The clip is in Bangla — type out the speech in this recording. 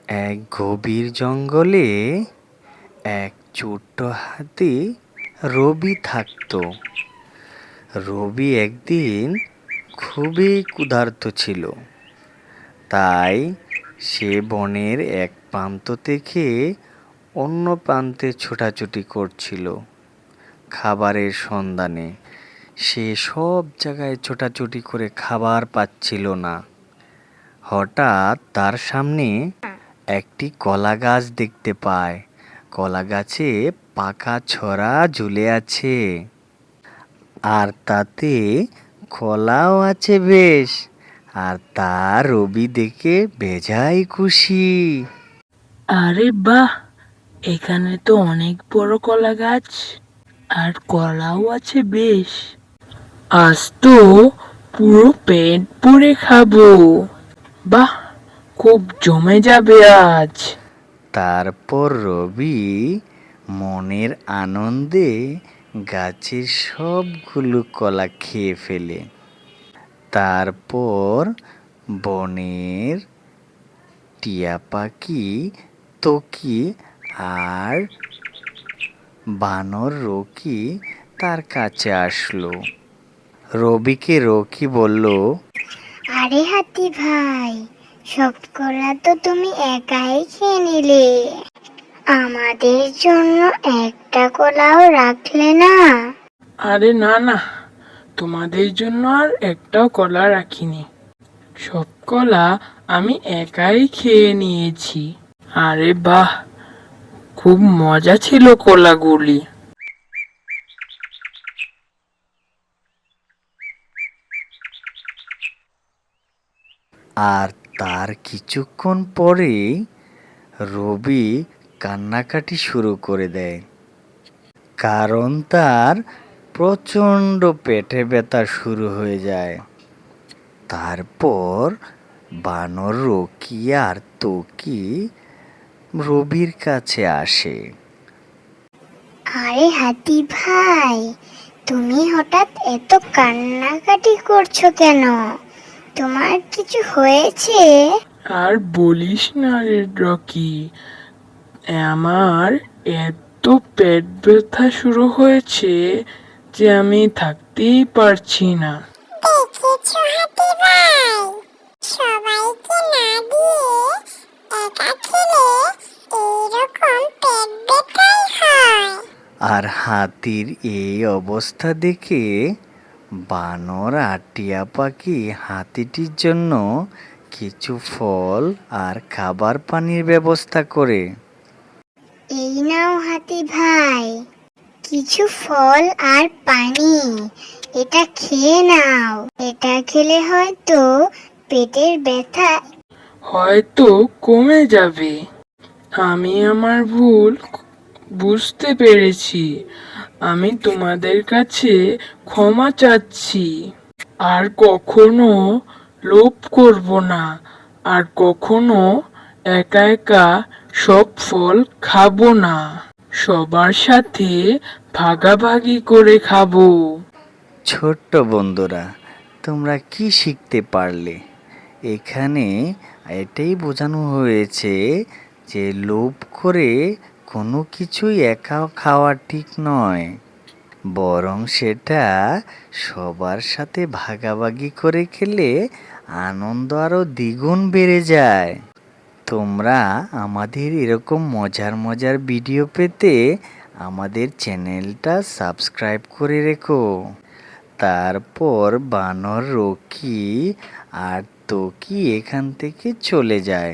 এক গভীর জঙ্গলে এক ছোট্ট হাতি রবি থাকতো। রবি একদিন খুবই ক্ষুধার্ত ছিল, তাই সে বনের এক প্রান্ত থেকে অন্য প্রান্তে ছোটাছুটি করছিল খাবারের সন্ধানে। সে সব জায়গায় ছোটাছুটি করে খাবার পাচ্ছিল না। হঠাৎ তার সামনে একটি কলা গাছ দেখতে পায়। কলা গাছে পাকা ছড়া ঝুলে আছে, আর তাতে কলাও আছে বেশ। আর তার রবি দেখে বেজায় খুশি। আরে বাহ, এখানে তো অনেক বড় কলা গাছ, আর কলাও আছে বেশ। আজ তো পুরো পেট ভরে খাবো। বাহ, খুব জমে যাবে আজ। তারপর রবি মনের আনন্দে গাছের সবগুলো কলা খেয়ে ফেলে। তারপর বনের টিয়া পাখি, তকি আর বানর রকি তার কাছে আসলো। রবিকে রকি বলল, আরে হাতি ভাই, সব কলা তো তুমি একাই খেয়ে নিলে, আমাদের জন্য একটা কলাও রাখলে না? আরে না না, তোমাদের জন্য আর একটাও কলা রাখিনি। সব কলা আমি একাই খেয়ে নিয়েছি। আরে বাহ, খুব মজা ছিল কলাগুলি। আর তার কিছুক্ষণ পরেই রবি কান্নাকাটি শুরু করে দেয়, কারণ তার প্রচণ্ড পেটে ব্যথা শুরু হয়ে যায়। তারপর বানর রকি আর তকি রবির কাছে আসে। আরে হাতি ভাই, তুমি হঠাৎ এত কান্নাকাটি করছো কেন? তোমার কিছু হয়েছে? আর বলিস না রে রকি, আমার এত পেট ব্যথা শুরু হয়েছে যে আমি থাকতেই পারছি না। দেখেছো হাতি ভাই, সবাইকে না দিয়ে একা খেলে এইরকম পেট ব্যথাই হয়। আর হাতির এই অবস্থা দেখে বানর আর টিয়া পাখি হাতিটির জন্য কিছু ফল আর খাবার পানির ব্যবস্থা করে। এই নাও হাতি ভাই, কিছু ফল আর পানি, এটা খেয়ে নাও। এটা খেলে হয়তো পেটের ব্যথা হয়তো কমে যাবে। আমি আমার ভুল বুঝতে পেরেছি। আমি তোমাদের কাছে ক্ষমা চাচ্ছি। আর কখনো লোভ করব না, আর কখনো একা একা সব ফল খাবো না। সবার সাথে ভাগাভাগি করে খাবো। ছোট্ট বন্ধুরা, তোমরা কি শিখতে পারলে? এখানে এটাই বোঝানো হয়েছে যে লোভ করে কোনো কিছুই একা খাওয়া ঠিক নয়, বরং সেটা সবার সাথে ভাগাভাগি করে খেলে আনন্দ আরও দ্বিগুণ বেড়ে যায়। তোমরা আমাদের এরকম মজার মজার ভিডিও পেতে আমাদের চ্যানেলটা সাবস্ক্রাইব করে রেখো। তারপর বানর রকি আর তকি এখান থেকে চলে যায়।